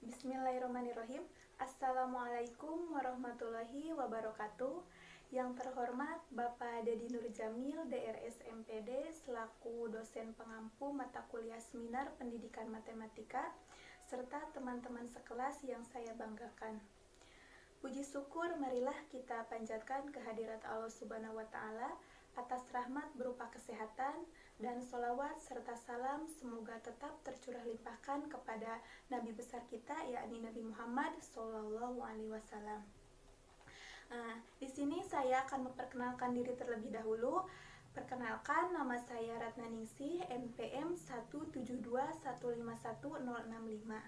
Bismillahirrahmanirrahim. Assalamualaikum warahmatullahi wabarakatuh. Yang terhormat Bapak Dedi Nurjamil, DRS MPD, selaku dosen pengampu mata kuliah seminar pendidikan matematika, serta teman-teman sekelas yang saya banggakan. Puji syukur marilah kita panjatkan kehadirat Allah Subhanahu wa Ta'ala atas rahmat berupa kesehatan dan sholawat serta salam semoga tetap tercurah limpahkan kepada Nabi besar kita, yakni Nabi Muhammad Sallallahu Alaihi Wasallam. Di sini saya akan memperkenalkan diri terlebih dahulu. Perkenalkan, nama saya Ratna Ningsih, NPM 172151065.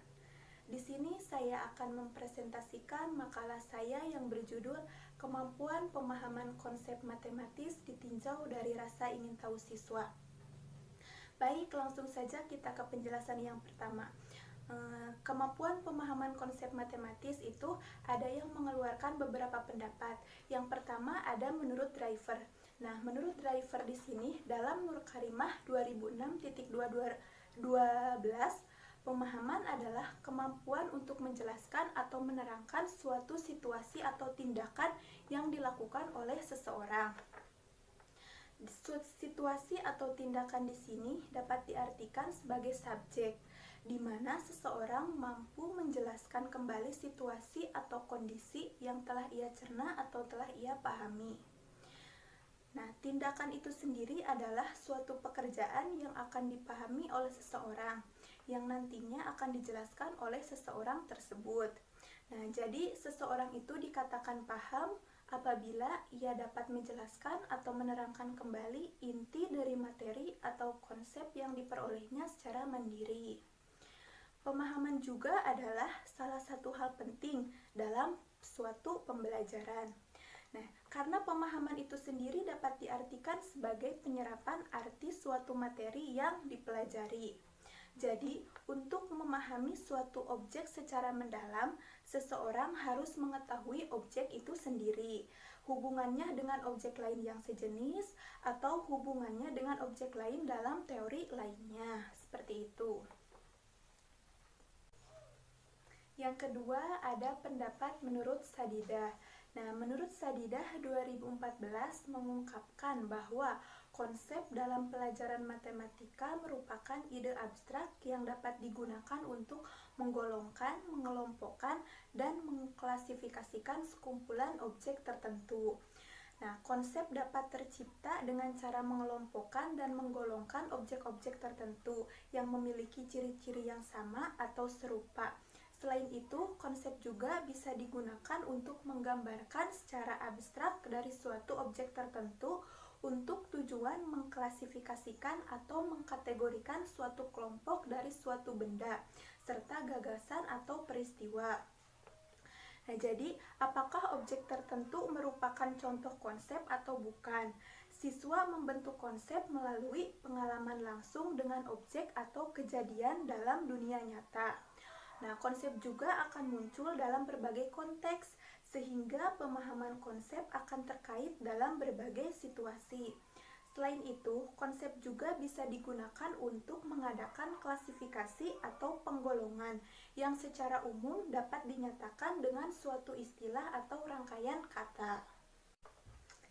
Di sini saya akan mempresentasikan makalah saya yang berjudul Kemampuan Pemahaman Konsep Matematis Ditinjau dari Rasa Ingin Tahu Siswa. Baik, langsung saja kita ke penjelasan yang pertama. Kemampuan pemahaman konsep matematis itu ada yang mengeluarkan beberapa pendapat. Yang pertama ada menurut Driver. Nah, menurut Driver di sini dalam Nur Karimah 2006.2212, pemahaman adalah kemampuan untuk menjelaskan atau menerangkan suatu situasi atau tindakan yang dilakukan oleh seseorang. Situasi atau tindakan di sini dapat diartikan sebagai subjek, di mana seseorang mampu menjelaskan kembali situasi atau kondisi yang telah ia cerna atau telah ia pahami. Nah, tindakan itu sendiri adalah suatu pekerjaan yang akan dipahami oleh seseorang, yang nantinya akan dijelaskan oleh seseorang tersebut. Nah, jadi seseorang itu dikatakan paham apabila ia dapat menjelaskan atau menerangkan kembali inti dari materi atau konsep yang diperolehnya secara mandiri. Pemahaman juga adalah salah satu hal penting dalam suatu pembelajaran. Nah, karena pemahaman itu sendiri dapat diartikan sebagai penyerapan arti suatu materi yang dipelajari. Jadi, untuk memahami suatu objek secara mendalam, seseorang harus mengetahui objek itu sendiri, hubungannya dengan objek lain yang sejenis, atau hubungannya dengan objek lain dalam teori lainnya. Seperti itu. Yang kedua, ada pendapat menurut Sadidah. Nah, menurut Sadidah 2014 mengungkapkan bahwa konsep dalam pelajaran matematika merupakan ide abstrak yang dapat digunakan untuk menggolongkan, mengelompokkan, dan mengklasifikasikan sekumpulan objek tertentu. Nah, konsep dapat tercipta dengan cara mengelompokkan dan menggolongkan objek-objek tertentu yang memiliki ciri-ciri yang sama atau serupa. Selain itu, konsep juga bisa digunakan untuk menggambarkan secara abstrak dari suatu objek tertentu untuk tujuan mengklasifikasikan atau mengkategorikan suatu kelompok dari suatu benda, serta gagasan atau peristiwa. Nah, jadi, apakah objek tertentu merupakan contoh konsep atau bukan? Siswa membentuk konsep melalui pengalaman langsung dengan objek atau kejadian dalam dunia nyata. Nah, konsep juga akan muncul dalam berbagai konteks, sehingga pemahaman konsep akan terkait dalam berbagai situasi. Selain itu, konsep juga bisa digunakan untuk mengadakan klasifikasi atau penggolongan yang secara umum dapat dinyatakan dengan suatu istilah atau rangkaian kata.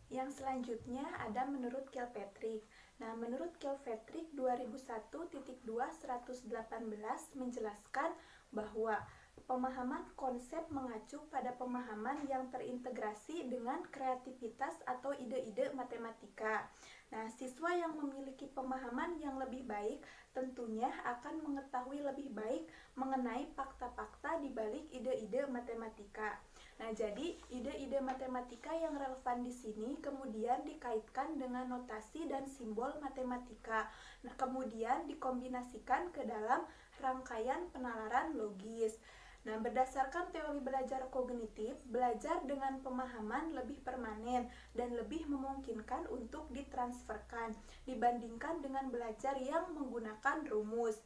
Yang selanjutnya ada menurut Kilpatrick. Nah, menurut Kilpatrick 2001.2/118 menjelaskan bahwa pemahaman konsep mengacu pada pemahaman yang terintegrasi dengan kreativitas atau ide-ide matematika. Nah, siswa yang memiliki pemahaman yang lebih baik tentunya akan mengetahui lebih baik mengenai fakta-fakta di balik ide-ide matematika. Nah, jadi ide-ide matematika yang relevan di sini kemudian dikaitkan dengan notasi dan simbol matematika. Nah, kemudian dikombinasikan ke dalam rangkaian penalaran logis. Nah, berdasarkan teori belajar kognitif, belajar dengan pemahaman lebih permanen dan lebih memungkinkan untuk ditransferkan dibandingkan dengan belajar yang menggunakan rumus.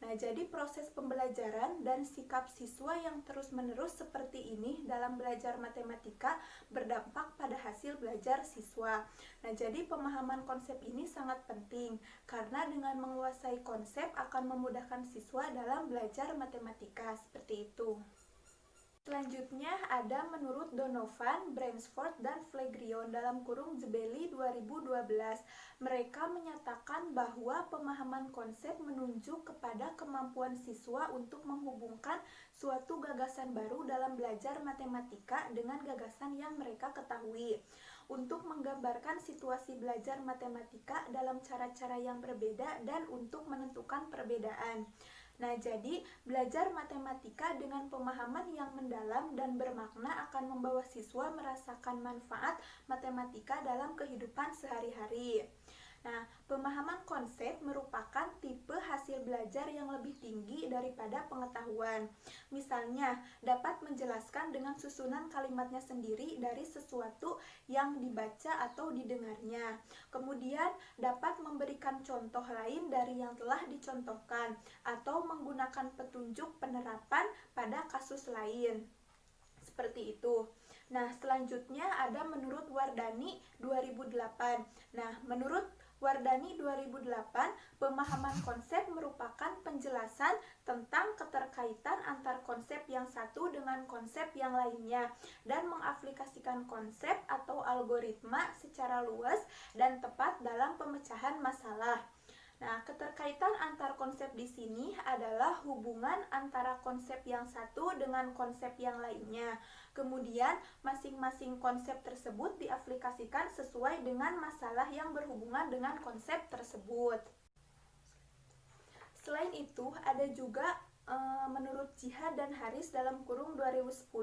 Nah, jadi proses pembelajaran dan sikap siswa yang terus-menerus seperti ini dalam belajar matematika berdampak pada hasil belajar siswa. Nah, jadi pemahaman konsep ini sangat penting karena dengan menguasai konsep akan memudahkan siswa dalam belajar matematika, seperti itu. Selanjutnya ada menurut Donovan, Bransford, dan Flegreon dalam kurung Zebeli 2012. Mereka menyatakan bahwa pemahaman konsep menunjuk kepada kemampuan siswa untuk menghubungkan suatu gagasan baru dalam belajar matematika dengan gagasan yang mereka ketahui, untuk menggambarkan situasi belajar matematika dalam cara-cara yang berbeda dan untuk menentukan perbedaan. Nah, jadi belajar matematika dengan pemahaman yang mendalam dan bermakna akan membawa siswa merasakan manfaat matematika dalam kehidupan sehari-hari. Nah, pemahaman konsep merupakan tipe hasil belajar yang lebih tinggi daripada pengetahuan. Misalnya, dapat menjelaskan dengan susunan kalimatnya sendiri dari sesuatu yang dibaca atau didengarnya. Kemudian, dapat memberikan contoh lain dari yang telah dicontohkan atau menggunakan petunjuk penerapan pada kasus lain. Seperti itu. Nah, selanjutnya ada menurut Wardani 2008. Nah, menurut Wardani 2008, pemahaman konsep merupakan penjelasan tentang keterkaitan antar konsep yang satu dengan konsep yang lainnya dan mengaplikasikan konsep atau algoritma secara luas dan tepat dalam pemecahan masalah. Nah, keterkaitan antar konsep di sini adalah hubungan antara konsep yang satu dengan konsep yang lainnya. Kemudian, masing-masing konsep tersebut diaplikasikan sesuai dengan masalah yang berhubungan dengan konsep tersebut. Selain itu, ada juga menurut Jihad dan Haris dalam kurung 2010,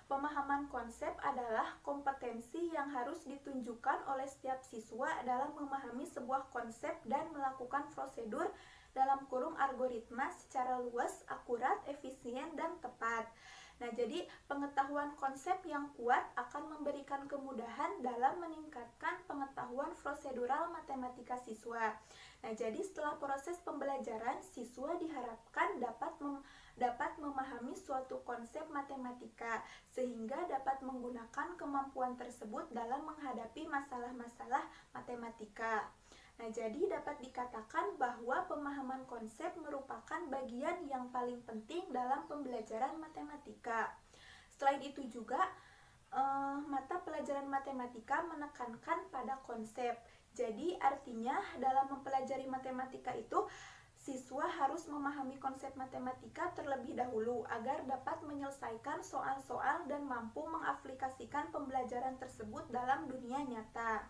pemahaman konsep adalah kompetensi yang harus ditunjukkan oleh setiap siswa dalam memahami sebuah konsep dan melakukan prosedur dalam kurung algoritma secara luas, akurat, efisien, dan tepat. Nah, jadi pengetahuan konsep yang kuat akan memberikan kemudahan dalam meningkatkan pengetahuan prosedural matematika siswa. Nah, jadi setelah proses pembelajaran, siswa diharapkan dapat memahami suatu konsep matematika sehingga dapat menggunakan kemampuan tersebut dalam menghadapi masalah-masalah matematika. Nah, jadi dapat dikatakan bahwa pemahaman konsep merupakan bagian yang paling penting dalam pembelajaran matematika. Selain itu juga, mata pelajaran matematika menekankan pada konsep. Jadi artinya dalam mempelajari matematika itu, siswa harus memahami konsep matematika terlebih dahulu agar dapat menyelesaikan soal-soal dan mampu mengaplikasikan pembelajaran tersebut dalam dunia nyata.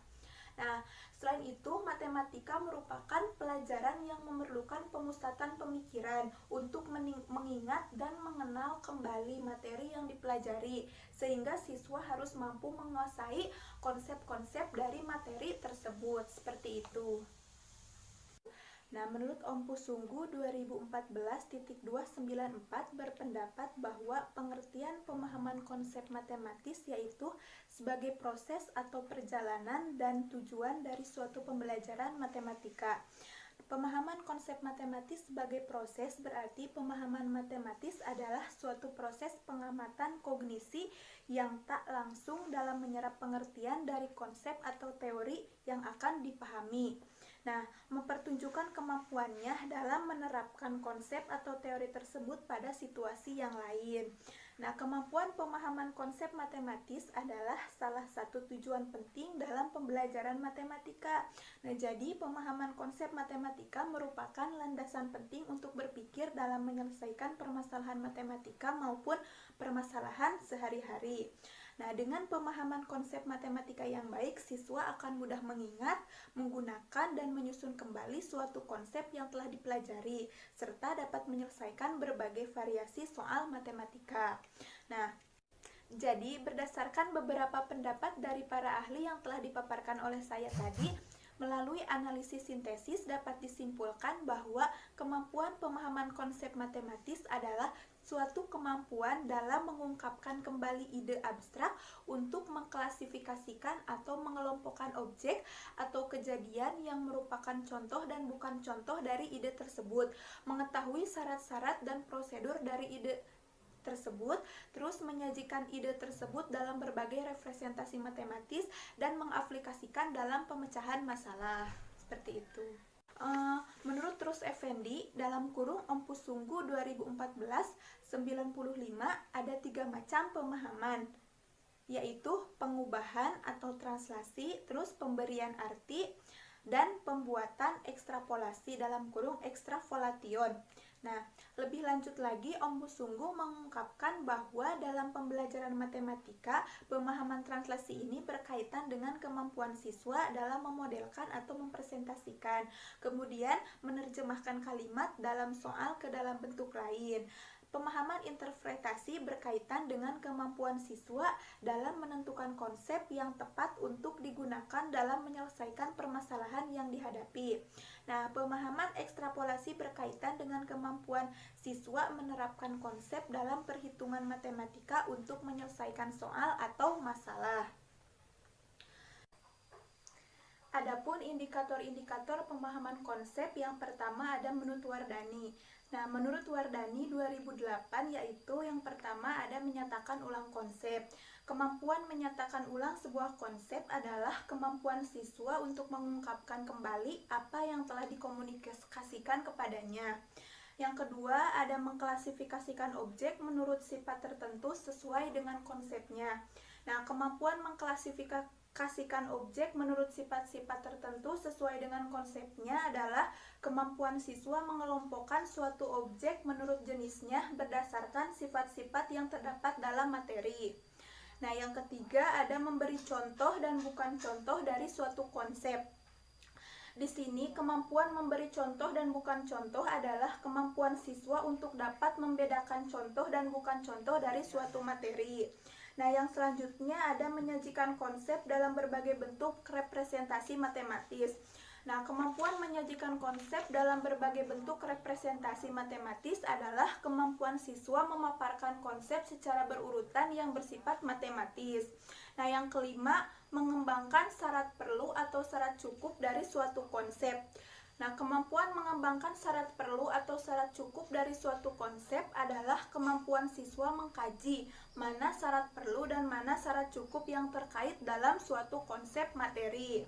Nah, selain itu, matematika merupakan pelajaran yang memerlukan pemusatan pemikiran untuk mengingat dan mengenal kembali materi yang dipelajari, sehingga siswa harus mampu menguasai konsep-konsep dari materi tersebut. Seperti itu. Nah, menurut Ompu Sunggu 2014.294 berpendapat bahwa pengertian pemahaman konsep matematis yaitu sebagai proses atau perjalanan dan tujuan dari suatu pembelajaran matematika. Pemahaman konsep matematis sebagai proses berarti pemahaman matematis adalah suatu proses pengamatan kognisi yang tak langsung dalam menyerap pengertian dari konsep atau teori yang akan dipahami. Nah, mempertunjukkan kemampuannya dalam menerapkan konsep atau teori tersebut pada situasi yang lain. Nah, kemampuan pemahaman konsep matematis adalah salah satu tujuan penting dalam pembelajaran matematika. Nah, jadi pemahaman konsep matematika merupakan landasan penting untuk berpikir dalam menyelesaikan permasalahan matematika maupun permasalahan sehari-hari. Nah, dengan pemahaman konsep matematika yang baik, siswa akan mudah mengingat, menggunakan, dan menyusun kembali suatu konsep yang telah dipelajari, serta dapat menyelesaikan berbagai variasi soal matematika. Nah, jadi berdasarkan beberapa pendapat dari para ahli yang telah dipaparkan oleh saya tadi, melalui analisis sintesis dapat disimpulkan bahwa kemampuan pemahaman konsep matematis adalah suatu kemampuan dalam mengungkapkan kembali ide abstrak untuk mengklasifikasikan atau mengelompokkan objek atau kejadian yang merupakan contoh dan bukan contoh dari ide tersebut, mengetahui syarat-syarat dan prosedur dari ide tersebut, terus menyajikan ide tersebut dalam berbagai representasi matematis dan mengaplikasikan dalam pemecahan masalah. Seperti itu. Menurut Trus Effendi, dalam kurung Ompus Sungguh 2014-95 ada 3 macam pemahaman, yaitu pengubahan atau translasi, terus pemberian arti, dan pembuatan ekstrapolasi dalam kurung ekstravolation. Nah, lebih lanjut lagi, Ompus Sungguh mengungkapkan bahwa dalam pembelajaran matematika, pemahaman translasi ini berkaitan dengan kemampuan siswa dalam memodelkan atau mempresentasikan, kemudian menerjemahkan kalimat dalam soal ke dalam bentuk lain. Pemahaman interpretasi berkaitan dengan kemampuan siswa dalam menentukan konsep yang tepat untuk digunakan dalam menyelesaikan permasalahan yang dihadapi. Nah, pemahaman ekstrapolasi berkaitan dengan kemampuan siswa menerapkan konsep dalam perhitungan matematika untuk menyelesaikan soal atau masalah. Adapun indikator-indikator pemahaman konsep, yang pertama ada menurut Wardani. Nah, menurut Wardani 2008, yaitu yang pertama ada menyatakan ulang konsep. Kemampuan menyatakan ulang sebuah konsep adalah kemampuan siswa untuk mengungkapkan kembali apa yang telah dikomunikasikan kepadanya. Yang kedua ada mengklasifikasikan objek menurut sifat tertentu sesuai dengan konsepnya. Nah, kemampuan mengklasifikasikan objek menurut sifat-sifat tertentu sesuai dengan konsepnya adalah kemampuan siswa mengelompokkan suatu objek menurut jenisnya berdasarkan sifat-sifat yang terdapat dalam materi. Nah, yang ketiga ada memberi contoh dan bukan contoh dari suatu konsep. Di sini, kemampuan memberi contoh dan bukan contoh adalah kemampuan siswa untuk dapat membedakan contoh dan bukan contoh dari suatu materi. Nah, yang selanjutnya ada menyajikan konsep dalam berbagai bentuk representasi matematis. Nah, kemampuan menyajikan konsep dalam berbagai bentuk representasi matematis adalah kemampuan siswa memaparkan konsep secara berurutan yang bersifat matematis. Nah, yang kelima, mengembangkan syarat perlu atau syarat cukup dari suatu konsep. Nah, kemampuan mengembangkan syarat perlu atau syarat cukup dari suatu konsep adalah kemampuan siswa mengkaji mana syarat perlu dan mana syarat cukup yang terkait dalam suatu konsep materi.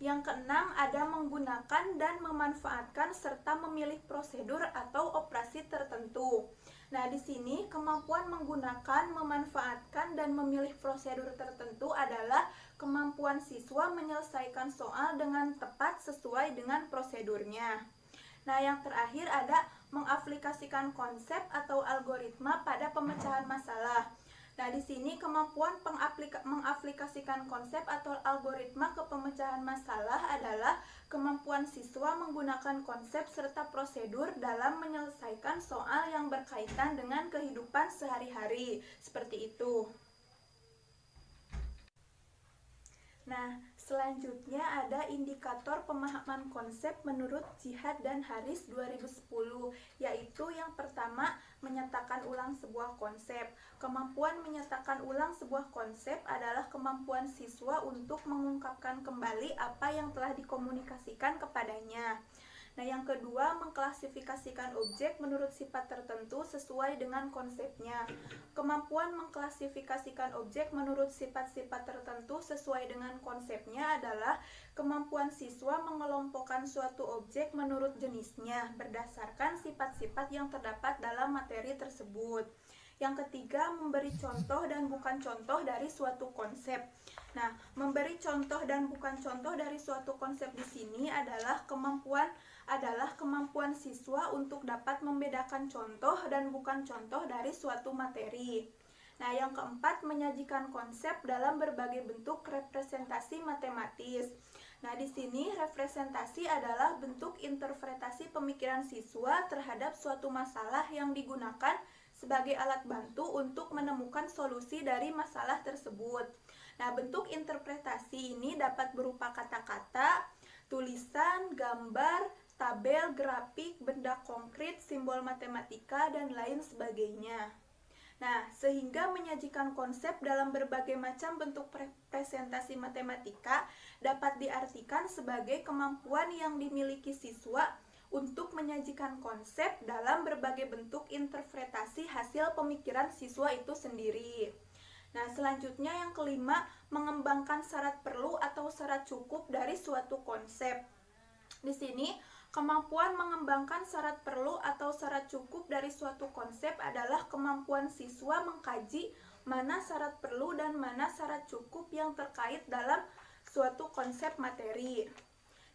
Yang keenam ada menggunakan dan memanfaatkan serta memilih prosedur atau operasi tertentu. Nah, di sini kemampuan menggunakan, memanfaatkan, dan memilih prosedur tertentu adalah kemampuan siswa menyelesaikan soal dengan tepat sesuai dengan prosedurnya. Nah, yang terakhir ada mengaplikasikan konsep atau algoritma pada pemecahan masalah. Nah, di sini kemampuan mengaplikasikan konsep atau algoritma ke pemecahan masalah adalah kemampuan siswa menggunakan konsep serta prosedur dalam menyelesaikan soal yang berkaitan dengan kehidupan sehari-hari. Seperti itu. Nah, selanjutnya ada indikator pemahaman konsep menurut Jihad dan Haris 2010, yaitu yang pertama menyatakan ulang sebuah konsep. Kemampuan menyatakan ulang sebuah konsep adalah kemampuan siswa untuk mengungkapkan kembali apa yang telah dikomunikasikan kepadanya. Nah, yang kedua, mengklasifikasikan objek menurut sifat tertentu sesuai dengan konsepnya. Kemampuan mengklasifikasikan objek menurut sifat-sifat tertentu sesuai dengan konsepnya adalah kemampuan siswa mengelompokkan suatu objek menurut jenisnya berdasarkan sifat-sifat yang terdapat dalam materi tersebut. Yang ketiga, memberi contoh dan bukan contoh dari suatu konsep. Nah, memberi contoh dan bukan contoh dari suatu konsep di sini adalah kemampuan siswa untuk dapat membedakan contoh dan bukan contoh dari suatu materi. Nah, yang keempat, menyajikan konsep dalam berbagai bentuk representasi matematis. Nah, di sini representasi adalah bentuk interpretasi pemikiran siswa terhadap suatu masalah yang digunakan sebagai alat bantu untuk menemukan solusi dari masalah tersebut. Nah, bentuk interpretasi ini dapat berupa kata-kata, tulisan, gambar, tabel, grafik, benda konkret, simbol matematika, dan lain sebagainya. Nah, sehingga menyajikan konsep dalam berbagai macam bentuk presentasi matematika dapat diartikan sebagai kemampuan yang dimiliki siswa untuk menyajikan konsep dalam berbagai bentuk interpretasi hasil pemikiran siswa itu sendiri. Nah, selanjutnya yang kelima, mengembangkan syarat perlu atau syarat cukup dari suatu konsep. Di sini, kemampuan mengembangkan syarat perlu atau syarat cukup dari suatu konsep adalah kemampuan siswa mengkaji mana syarat perlu dan mana syarat cukup yang terkait dalam suatu konsep materi.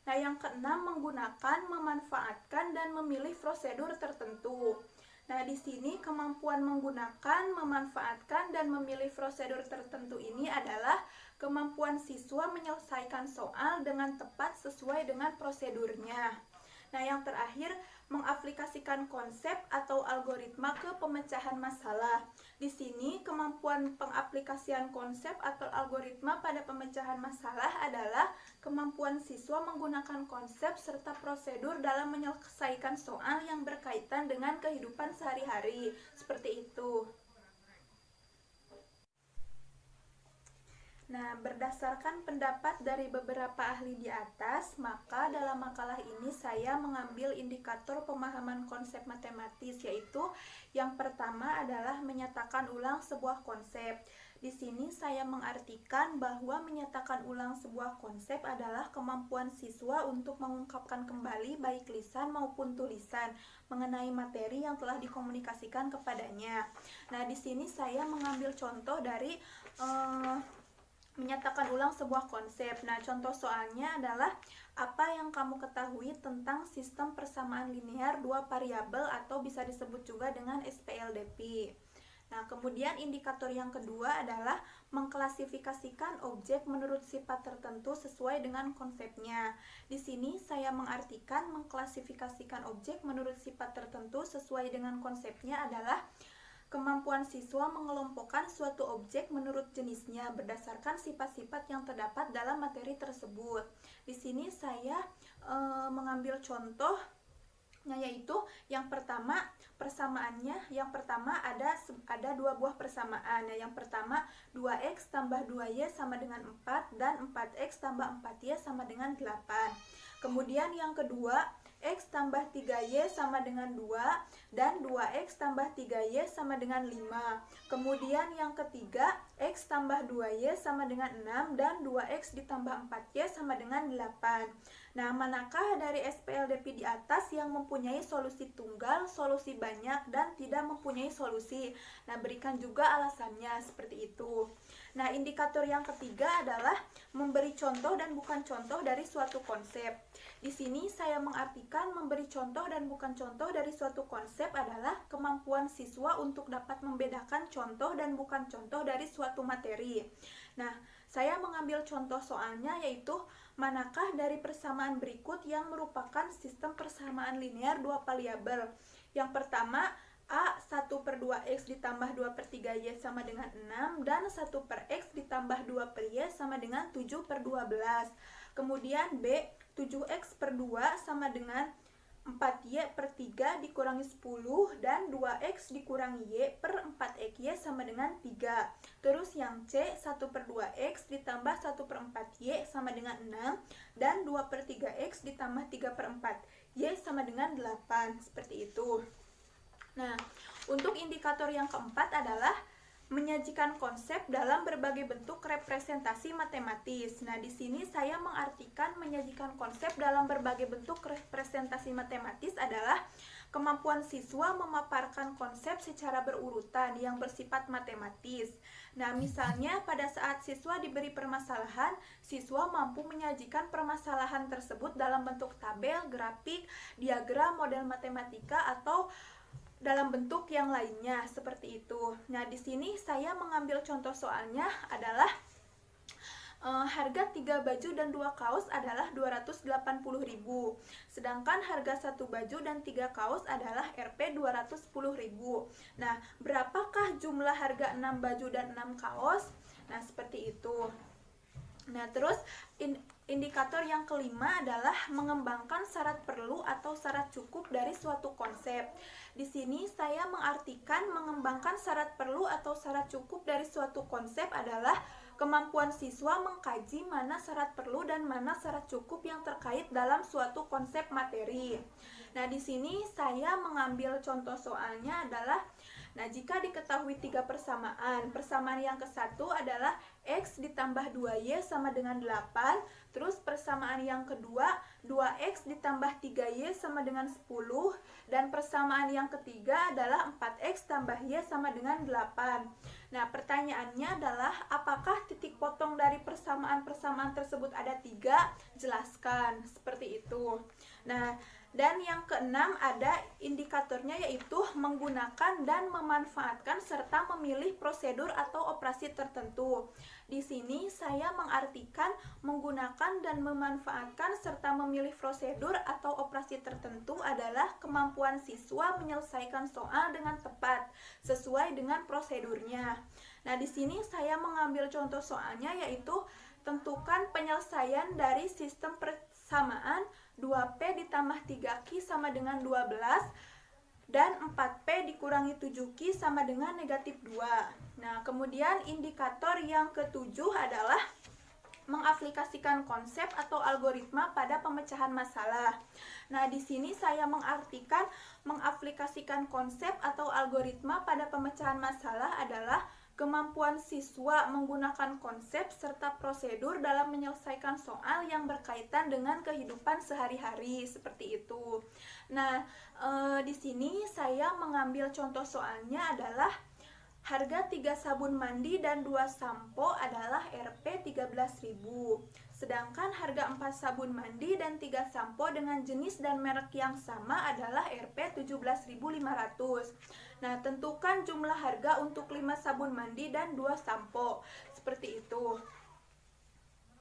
Nah, yang keenam, menggunakan, memanfaatkan, dan memilih prosedur tertentu. Nah, di sini kemampuan menggunakan, memanfaatkan, dan memilih prosedur tertentu ini adalah kemampuan siswa menyelesaikan soal dengan tepat sesuai dengan prosedurnya. Nah, yang terakhir, mengaplikasikan konsep atau algoritma ke pemecahan masalah. Di sini, kemampuan pengaplikasian konsep atau algoritma pada pemecahan masalah adalah kemampuan siswa menggunakan konsep serta prosedur dalam menyelesaikan soal yang berkaitan dengan kehidupan sehari-hari. Seperti itu. Nah, berdasarkan pendapat dari beberapa ahli di atas, maka dalam makalah ini saya mengambil indikator pemahaman konsep matematis, yaitu yang pertama adalah menyatakan ulang sebuah konsep. Di sini saya mengartikan bahwa menyatakan ulang sebuah konsep adalah kemampuan siswa untuk mengungkapkan kembali baik lisan maupun tulisan mengenai materi yang telah dikomunikasikan kepadanya. Nah, di sini saya mengambil contoh dari menyatakan ulang sebuah konsep. Nah, contoh soalnya adalah apa yang kamu ketahui tentang sistem persamaan linear dua variabel atau bisa disebut juga dengan SPLDP. Nah, kemudian indikator yang kedua adalah mengklasifikasikan objek menurut sifat tertentu sesuai dengan konsepnya. Di sini saya mengartikan mengklasifikasikan objek menurut sifat tertentu sesuai dengan konsepnya adalah kemampuan siswa mengelompokkan suatu objek menurut jenisnya berdasarkan sifat-sifat yang terdapat dalam materi tersebut. Di sini saya mengambil contoh, yaitu yang pertama persamaannya. Yang pertama ada dua buah persamaan. Yang pertama 2x tambah 2y sama dengan 4 dan 4x tambah 4y sama dengan 8. Kemudian yang kedua, x tambah 3y sama dengan 2 dan 2x tambah 3y sama dengan 5. Kemudian yang ketiga, x tambah 2y sama dengan 6 dan 2x ditambah 4y sama dengan 8. Nah, manakah dari SPLDP di atas yang mempunyai solusi tunggal, solusi banyak, dan tidak mempunyai solusi? Nah, berikan juga alasannya seperti itu. Nah, indikator yang ketiga adalah memberi contoh dan bukan contoh dari suatu konsep. Di sini saya mengartikan memberi contoh dan bukan contoh dari suatu konsep adalah kemampuan siswa untuk dapat membedakan contoh dan bukan contoh dari suatu materi. Nah, saya mengambil contoh soalnya, yaitu manakah dari persamaan berikut yang merupakan sistem persamaan linear dua variabel. Yang pertama, A 1/2x ditambah 2/3y sama dengan 6 dan 1/x ditambah 2/y sama dengan 7/12. Kemudian B 7x/2 sama dengan 4y/3 dikurangi 10 dan 2x dikurangi y/4xy sama dengan 3. Terus yang C 1/2x ditambah 1/4y sama dengan 6 dan 2/3x ditambah 3/4y sama dengan 8. Seperti itu. Nah, untuk indikator yang keempat adalah menyajikan konsep dalam berbagai bentuk representasi matematis. Nah, di sini saya mengartikan menyajikan konsep dalam berbagai bentuk representasi matematis adalah kemampuan siswa memaparkan konsep secara berurutan yang bersifat matematis. Nah, misalnya pada saat siswa diberi permasalahan, siswa mampu menyajikan permasalahan tersebut dalam bentuk tabel, grafik, diagram, model matematika, atau dalam bentuk yang lainnya seperti itu. Nah, di sini saya mengambil contoh soalnya adalah harga 3 baju dan 2 kaos adalah 280.000. Sedangkan harga 1 baju dan 3 kaos adalah Rp 210.000. Nah, berapakah jumlah harga 6 baju dan 6 kaos? Nah, seperti itu. Nah, terus Indikator yang kelima adalah mengembangkan syarat perlu atau syarat cukup dari suatu konsep. Di sini saya mengartikan mengembangkan syarat perlu atau syarat cukup dari suatu konsep adalah kemampuan siswa mengkaji mana syarat perlu dan mana syarat cukup yang terkait dalam suatu konsep materi. Nah, di sini saya mengambil contoh soalnya adalah, nah, jika diketahui 3 persamaan, persamaan yang ke-1 adalah X ditambah 2Y sama dengan 8, terus persamaan yang kedua 2X ditambah 3Y sama dengan 10, dan persamaan yang ketiga adalah 4X tambah Y sama dengan 8. Nah, pertanyaannya adalah apakah titik potong dari persamaan-persamaan tersebut ada 3? Jelaskan, seperti itu. Nah, dan yang keenam ada indikatornya, yaitu menggunakan dan memanfaatkan serta memilih prosedur atau operasi tertentu. Di sini saya mengartikan menggunakan dan memanfaatkan serta memilih prosedur atau operasi tertentu adalah kemampuan siswa menyelesaikan soal dengan tepat sesuai dengan prosedurnya. Nah, di sini saya mengambil contoh soalnya, yaitu tentukan penyelesaian dari sistem persamaan 2P ditambah 3Q sama dengan 12 dan 4P dikurangi 7Q sama dengan negatif 2. Nah, kemudian indikator yang ketujuh adalah mengaplikasikan konsep atau algoritma pada pemecahan masalah. Nah, di sini saya mengartikan mengaplikasikan konsep atau algoritma pada pemecahan masalah adalah kemampuan siswa menggunakan konsep serta prosedur dalam menyelesaikan soal yang berkaitan dengan kehidupan sehari-hari, seperti itu. Nah, di sini saya mengambil contoh soalnya adalah harga 3 sabun mandi dan 2 sampo adalah Rp 13.000. Sedangkan harga 4 sabun mandi dan 3 sampo dengan jenis dan merek yang sama adalah Rp 17.500. Nah, tentukan jumlah harga untuk 5 sabun mandi dan 2 sampo. Seperti itu.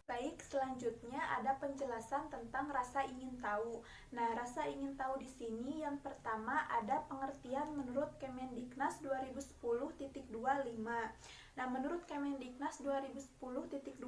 Baik, selanjutnya ada penjelasan tentang rasa ingin tahu. Nah, rasa ingin tahu di sini yang pertama ada pengertian menurut Kemendiknas 2010.25. Nah, menurut Kemendiknas 2010.25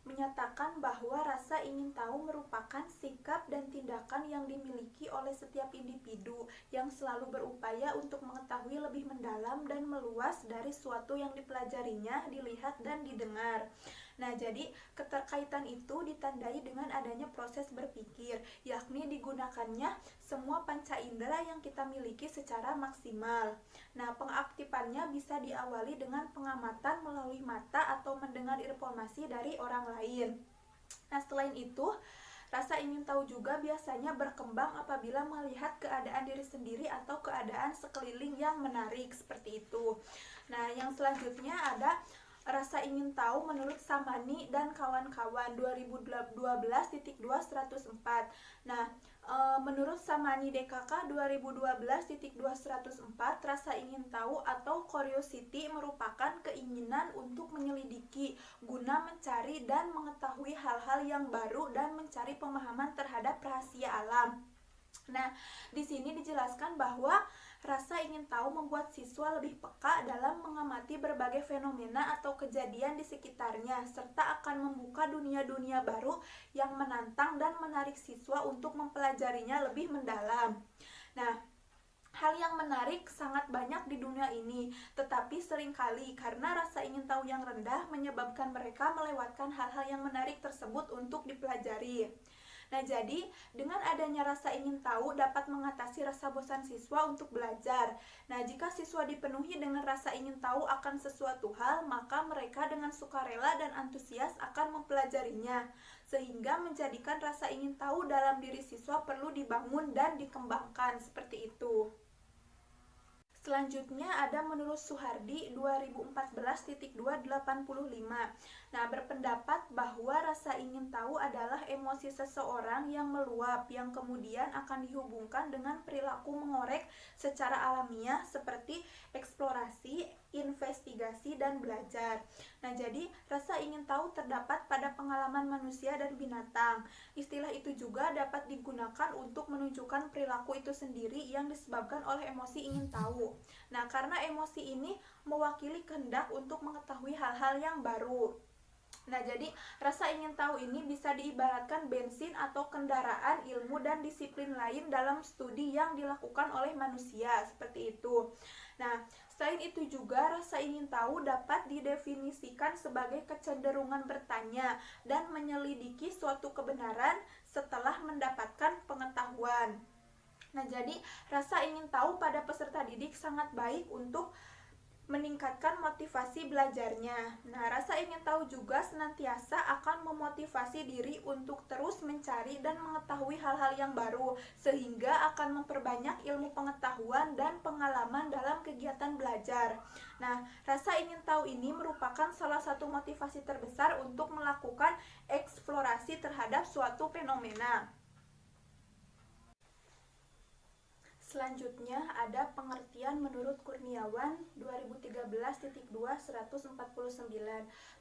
menyatakan bahwa rasa ingin tahu merupakan sikap dan tindakan yang dimiliki oleh setiap individu yang selalu berupaya untuk mengetahui lebih mendalam dan meluas dari suatu yang dipelajarinya, dilihat, dan didengar. Nah, jadi keterkaitan itu ditandai dengan adanya proses berpikir, yakni digunakannya semua panca indera yang kita miliki secara maksimal. Nah, pengaktifannya bisa diawali dengan pengamatan melalui mata atau mendengar informasi dari orang lain. Nah, selain itu, rasa ingin tahu juga biasanya berkembang apabila melihat keadaan diri sendiri atau keadaan sekeliling yang menarik, seperti itu. Nah, yang selanjutnya ada rasa ingin tahu menurut Samani dan kawan-kawan 2012.2.104. Nah, menurut Samani DKK 2012.2.104, rasa ingin tahu atau curiosity merupakan keinginan untuk menyelidiki guna mencari dan mengetahui hal-hal yang baru dan mencari pemahaman terhadap rahasia alam. Nah, di sini dijelaskan bahwa rasa ingin tahu membuat siswa lebih peka dalam mengamati berbagai fenomena atau kejadian di sekitarnya, serta akan membuka dunia-dunia baru yang menantang dan menarik siswa untuk mempelajarinya lebih mendalam. Nah, hal yang menarik sangat banyak di dunia ini, tetapi seringkali karena rasa ingin tahu yang rendah menyebabkan mereka melewatkan hal-hal yang menarik tersebut untuk dipelajari. Nah, jadi dengan adanya rasa ingin tahu dapat mengatasi rasa bosan siswa untuk belajar. Nah, jika siswa dipenuhi dengan rasa ingin tahu akan sesuatu hal, maka mereka dengan sukarela dan antusias akan mempelajarinya, sehingga menjadikan rasa ingin tahu dalam diri siswa perlu dibangun dan dikembangkan, seperti itu. Selanjutnya ada menurut Suhardi 2014.285. Nah, berpendapat bahwa rasa ingin tahu adalah emosi seseorang yang meluap yang kemudian akan dihubungkan dengan perilaku mengorek secara alamiah seperti eksplorasi, investigasi, dan belajar. Nah, jadi rasa ingin tahu terdapat pada pengalaman manusia dan binatang. Istilah itu juga dapat digunakan untuk menunjukkan perilaku itu sendiri yang disebabkan oleh emosi ingin tahu. Nah, karena emosi ini mewakili kehendak untuk mengetahui hal-hal yang baru. Nah, jadi rasa ingin tahu ini bisa diibaratkan bensin atau kendaraan ilmu dan disiplin lain dalam studi yang dilakukan oleh manusia, seperti itu. Nah, selain itu juga rasa ingin tahu dapat didefinisikan sebagai kecenderungan bertanya dan menyelidiki suatu kebenaran setelah mendapatkan pengetahuan. Nah, jadi rasa ingin tahu pada peserta didik sangat baik untuk meningkatkan motivasi belajarnya. Nah, rasa ingin tahu juga senantiasa akan memotivasi diri untuk terus mencari dan mengetahui hal-hal yang baru, sehingga akan memperbanyak ilmu pengetahuan dan pengalaman dalam kegiatan belajar. Nah, rasa ingin tahu ini merupakan salah satu motivasi terbesar untuk melakukan eksplorasi terhadap suatu fenomena. Selanjutnya ada pengertian menurut Kurniawan 2013.2-149.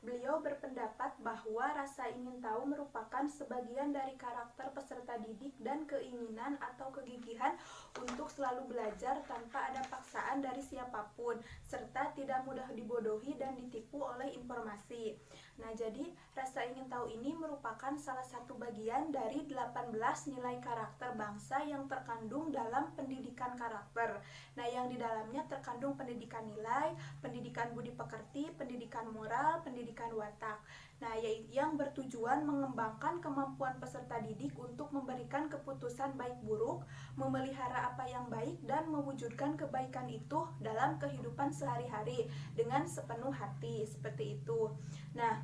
Beliau berpendapat bahwa rasa ingin tahu merupakan sebagian dari karakter peserta didik dan keinginan atau kegigihan untuk selalu belajar tanpa ada paksaan dari siapapun, serta tidak mudah dibodohi dan ditipu oleh informasi. Nah, jadi rasa ingin tahu ini merupakan salah satu bagian dari 18 nilai karakter bangsa yang terkandung dalam pendidikan karakter. Nah, yang di dalamnya terkandung pendidikan nilai, pendidikan budi pekerti, pendidikan moral, pendidikan watak. Nah, yang bertujuan mengembangkan kemampuan peserta didik untuk memberikan keputusan baik buruk, memelihara apa yang baik, dan mewujudkan kebaikan itu dalam kehidupan sehari-hari dengan sepenuh hati, seperti itu. Nah,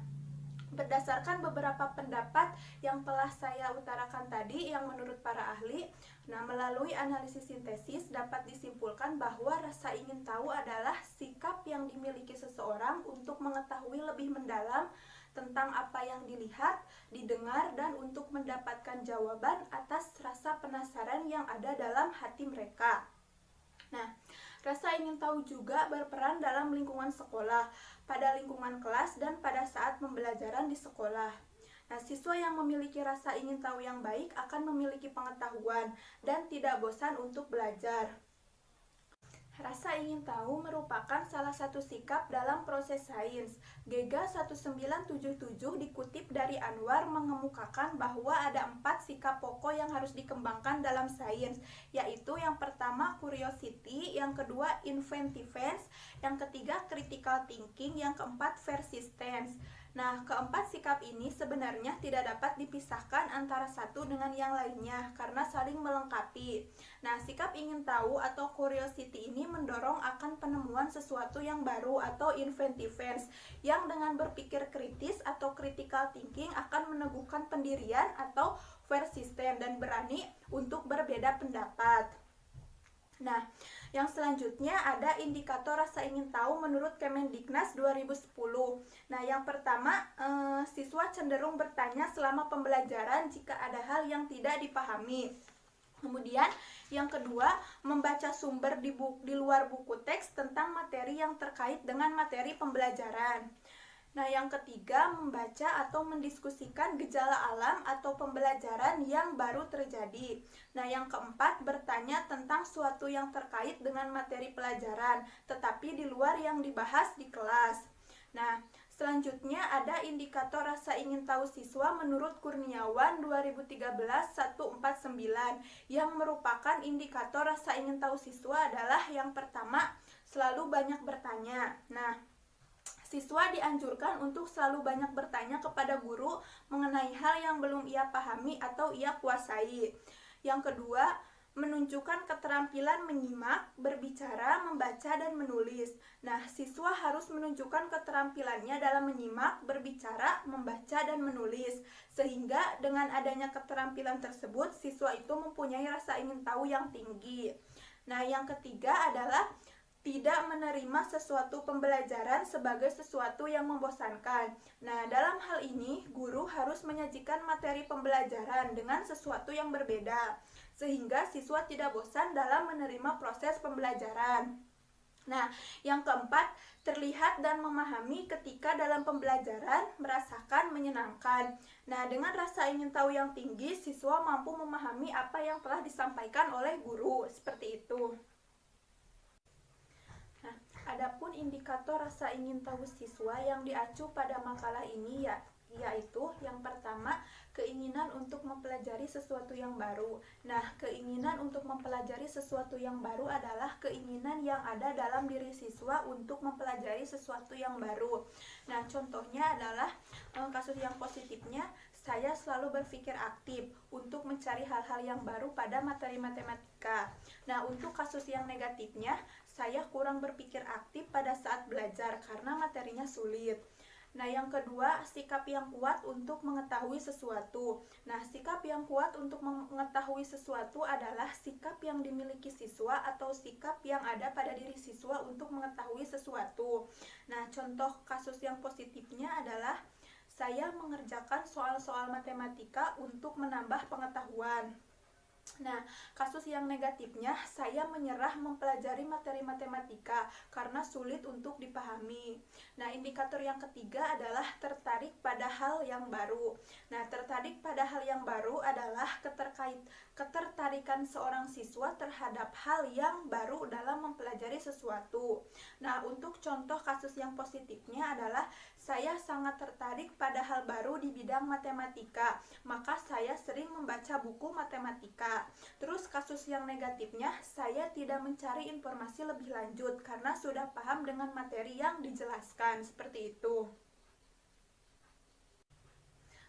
berdasarkan beberapa pendapat yang telah saya utarakan tadi yang menurut para ahli, melalui analisis sintesis dapat disimpulkan bahwa rasa ingin tahu adalah sikap yang dimiliki seseorang untuk mengetahui lebih mendalam tentang apa yang dilihat, didengar, dan untuk mendapatkan jawaban atas rasa penasaran yang ada dalam hati mereka. Nah, rasa ingin tahu juga berperan dalam lingkungan sekolah, pada lingkungan kelas, dan pada saat pembelajaran di sekolah. Nah, siswa yang memiliki rasa ingin tahu yang baik akan memiliki pengetahuan dan tidak bosan untuk belajar. Rasa ingin tahu merupakan salah satu sikap dalam proses sains. Gega 1977 dikutip dari Anwar mengemukakan bahwa ada 4 sikap pokok yang harus dikembangkan dalam sains, yaitu yang pertama curiosity, yang kedua inventiveness, yang ketiga critical thinking, yang keempat persistence. Nah, keempat sikap ini sebenarnya tidak dapat dipisahkan antara satu dengan yang lainnya karena saling melengkapi. Nah, sikap ingin tahu atau curiosity ini mendorong akan penemuan sesuatu yang baru atau inventiveness, yang dengan berpikir kritis atau critical thinking akan meneguhkan pendirian atau persisten dan berani untuk berbeda pendapat. Nah, yang selanjutnya ada indikator rasa ingin tahu menurut Kemendiknas 2010. Nah, yang pertama, siswa cenderung bertanya selama pembelajaran jika ada hal yang tidak dipahami. Kemudian, yang kedua, membaca sumber di luar buku teks tentang materi yang terkait dengan materi pembelajaran. Nah, yang ketiga, membaca atau mendiskusikan gejala alam atau pembelajaran yang baru terjadi. Nah, yang keempat, bertanya tentang suatu yang terkait dengan materi pelajaran, tetapi di luar yang dibahas di kelas. Nah, selanjutnya ada indikator rasa ingin tahu siswa menurut Kurniawan 2013-149, yang merupakan indikator rasa ingin tahu siswa adalah yang pertama, selalu banyak bertanya. Nah, siswa dianjurkan untuk selalu banyak bertanya kepada guru mengenai hal yang belum ia pahami atau ia kuasai. Yang kedua, menunjukkan keterampilan menyimak, berbicara, membaca, dan menulis. Nah, siswa harus menunjukkan keterampilannya dalam menyimak, berbicara, membaca, dan menulis. Sehingga dengan adanya keterampilan tersebut, siswa itu mempunyai rasa ingin tahu yang tinggi. Nah, yang ketiga adalah tidak menerima sesuatu pembelajaran sebagai sesuatu yang membosankan. Nah, dalam hal ini, guru harus menyajikan materi pembelajaran dengan sesuatu yang berbeda, sehingga siswa tidak bosan dalam menerima proses pembelajaran. Nah, yang keempat, terlihat dan memahami ketika dalam pembelajaran merasakan menyenangkan. Nah, dengan rasa ingin tahu yang tinggi, siswa mampu memahami apa yang telah disampaikan oleh guru, seperti itu. Adapun indikator rasa ingin tahu siswa yang diacu pada makalah ini yaitu yang pertama, keinginan untuk mempelajari sesuatu yang baru. Nah, keinginan untuk mempelajari sesuatu yang baru adalah keinginan yang ada dalam diri siswa untuk mempelajari sesuatu yang baru. Nah, contohnya adalah kasus yang positifnya, saya selalu berpikir aktif untuk mencari hal-hal yang baru pada materi matematika. Nah, untuk kasus yang negatifnya, saya kurang berpikir aktif pada saat belajar karena materinya sulit. Nah, yang kedua, sikap yang kuat untuk mengetahui sesuatu. Nah, sikap yang kuat untuk mengetahui sesuatu adalah sikap yang dimiliki siswa atau sikap yang ada pada diri siswa untuk mengetahui sesuatu. Nah, contoh kasus yang positifnya adalah saya mengerjakan soal-soal matematika untuk menambah pengetahuan. Nah, kasus yang negatifnya, saya menyerah mempelajari materi matematika karena sulit untuk dipahami. Nah, indikator yang ketiga adalah tertarik pada hal yang baru. Nah, tertarik pada hal yang baru adalah ketertarikan seorang siswa terhadap hal yang baru dalam mempelajari sesuatu. Nah, untuk contoh kasus yang positifnya adalah saya sangat tertarik pada hal baru di bidang matematika, maka saya sering membaca buku matematika. Terus kasus yang negatifnya, saya tidak mencari informasi lebih lanjut karena sudah paham dengan materi yang dijelaskan, seperti itu.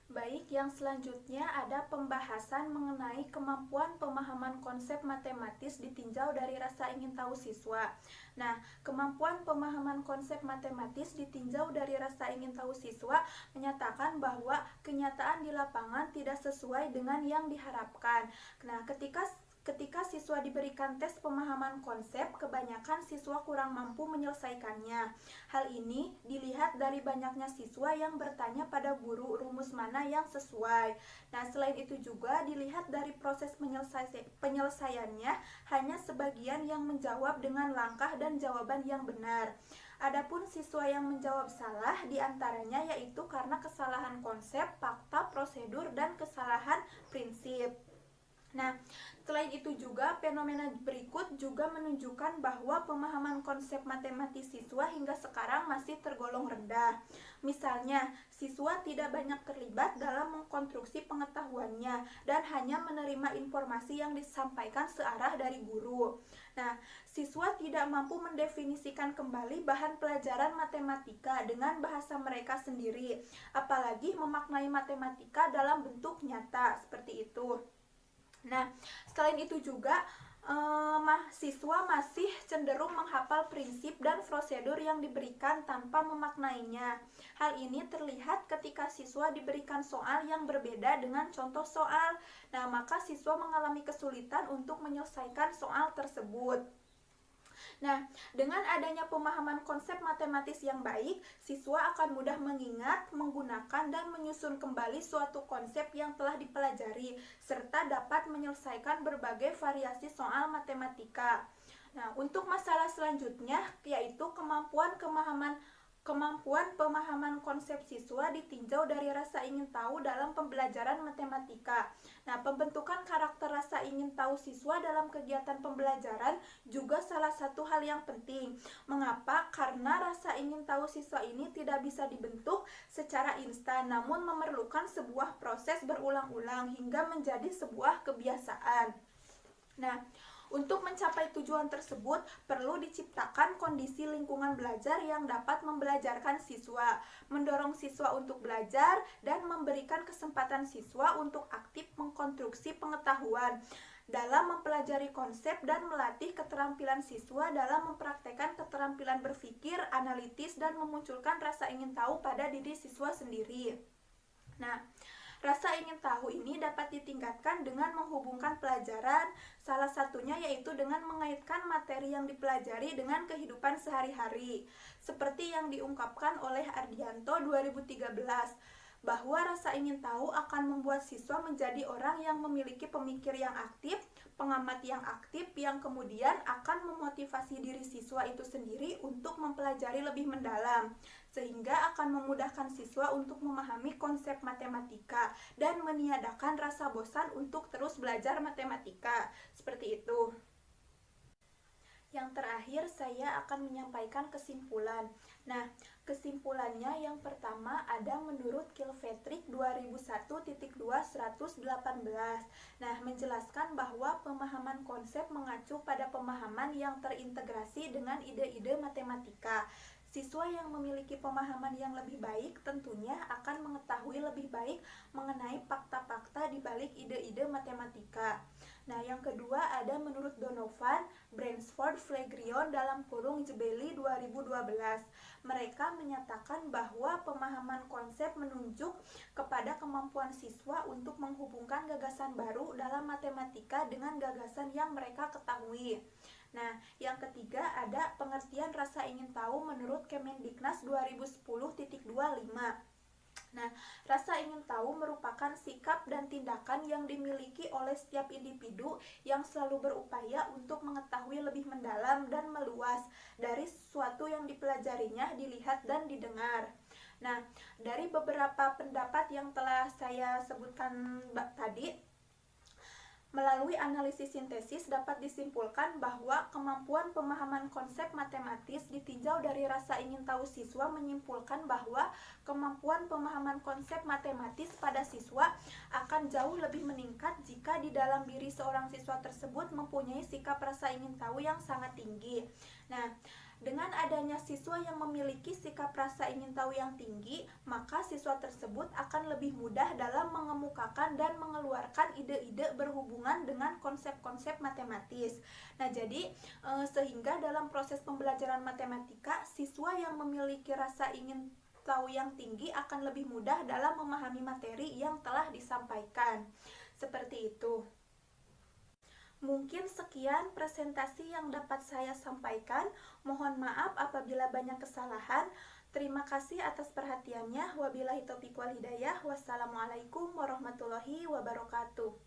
Baik, yang selanjutnya ada pembahasan mengenai kemampuan pemahaman konsep matematis ditinjau dari rasa ingin tahu siswa. Nah, kemampuan pemahaman konsep matematis ditinjau dari rasa ingin tahu siswa menyatakan bahwa kenyataan di lapangan tidak sesuai dengan yang diharapkan. Nah, ketika siswa diberikan tes pemahaman konsep, kebanyakan siswa kurang mampu menyelesaikannya. Hal ini dilihat dari banyaknya siswa yang bertanya pada guru rumus mana yang sesuai. Nah, selain itu juga dilihat dari proses penyelesaiannya, hanya sebagian yang menjawab dengan langkah dan jawaban yang benar. Adapun siswa yang menjawab salah diantaranya yaitu karena kesalahan konsep, fakta, prosedur, dan kesalahan prinsip. Nah, selain itu juga fenomena berikut juga menunjukkan bahwa pemahaman konsep matematis siswa hingga sekarang masih tergolong rendah. Misalnya, siswa tidak banyak terlibat dalam mengkonstruksi pengetahuannya dan hanya menerima informasi yang disampaikan searah dari guru. Nah, siswa tidak mampu mendefinisikan kembali bahan pelajaran matematika dengan bahasa mereka sendiri, apalagi memaknai matematika dalam bentuk nyata, seperti itu. Nah, selain itu juga siswa masih cenderung menghafal prinsip dan prosedur yang diberikan tanpa memaknainya. Hal ini terlihat ketika siswa diberikan soal yang berbeda dengan contoh soal. Nah, maka siswa mengalami kesulitan untuk menyelesaikan soal tersebut. Nah, dengan adanya pemahaman konsep matematis yang baik, siswa akan mudah mengingat, menggunakan, dan menyusun kembali suatu konsep yang telah dipelajari, serta dapat menyelesaikan berbagai variasi soal matematika. Nah, untuk masalah selanjutnya, yaitu kemampuan pemahaman konsep siswa ditinjau dari rasa ingin tahu dalam pembelajaran matematika. Nah, pembentukan karakter rasa ingin tahu siswa dalam kegiatan pembelajaran juga salah satu hal yang penting. Mengapa? Karena rasa ingin tahu siswa ini tidak bisa dibentuk secara instan, namun memerlukan sebuah proses berulang-ulang hingga menjadi sebuah kebiasaan. Nah, untuk mencapai tujuan tersebut, perlu diciptakan kondisi lingkungan belajar yang dapat membelajarkan siswa, mendorong siswa untuk belajar, dan memberikan kesempatan siswa untuk aktif mengkonstruksi pengetahuan dalam mempelajari konsep dan melatih keterampilan siswa dalam mempraktekkan keterampilan berpikir, analitis, dan memunculkan rasa ingin tahu pada diri siswa sendiri. Nah, rasa ingin tahu ini dapat ditingkatkan dengan menghubungkan pelajaran, salah satunya yaitu dengan mengaitkan materi yang dipelajari dengan kehidupan sehari-hari. Seperti yang diungkapkan oleh Ardianto 2013, bahwa rasa ingin tahu akan membuat siswa menjadi orang yang memiliki pemikir yang aktif, pengamat yang aktif, yang kemudian akan memotivasi diri siswa itu sendiri untuk mempelajari lebih mendalam, sehingga akan memudahkan siswa untuk memahami konsep matematika dan meniadakan rasa bosan untuk terus belajar matematika. Seperti itu. Yang terakhir, saya akan menyampaikan kesimpulan. Nah, kesimpulannya yang pertama ada menurut Kilpatrick 2001.2/118. Nah, menjelaskan bahwa pemahaman konsep mengacu pada pemahaman yang terintegrasi dengan ide-ide matematika. Siswa yang memiliki pemahaman yang lebih baik tentunya akan mengetahui lebih baik mengenai fakta-fakta di balik ide-ide matematika. Nah, yang kedua ada menurut Donovan, Bransford, Flegrion dalam kurung Jebeli 2012. Mereka menyatakan bahwa pemahaman konsep menunjuk kepada kemampuan siswa untuk menghubungkan gagasan baru dalam matematika dengan gagasan yang mereka ketahui. Nah, yang ketiga ada pengertian rasa ingin tahu menurut Kemendiknas 2010.25. Nah, rasa ingin tahu merupakan sikap dan tindakan yang dimiliki oleh setiap individu yang selalu berupaya untuk mengetahui lebih mendalam dan meluas dari sesuatu yang dipelajarinya, dilihat dan didengar. Nah, dari beberapa pendapat yang telah saya sebutkan tadi, melalui analisis sintesis dapat disimpulkan bahwa kemampuan pemahaman konsep matematis ditinjau dari rasa ingin tahu siswa menyimpulkan bahwa kemampuan pemahaman konsep matematis pada siswa akan jauh lebih meningkat jika di dalam diri seorang siswa tersebut mempunyai sikap rasa ingin tahu yang sangat tinggi. Nah, dengan adanya siswa yang memiliki sikap rasa ingin tahu yang tinggi, maka siswa tersebut akan lebih mudah dalam mengemukakan dan mengeluarkan ide-ide berhubungan dengan konsep-konsep matematis. Nah, jadi sehingga dalam proses pembelajaran matematika, siswa yang memiliki rasa ingin tahu yang tinggi akan lebih mudah dalam memahami materi yang telah disampaikan. Seperti itu. Mungkin sekian presentasi yang dapat saya sampaikan. Mohon maaf apabila banyak kesalahan. Terima kasih atas perhatiannya. Wabillahi taufiq wal hidayah. Wassalamualaikum warahmatullahi wabarakatuh.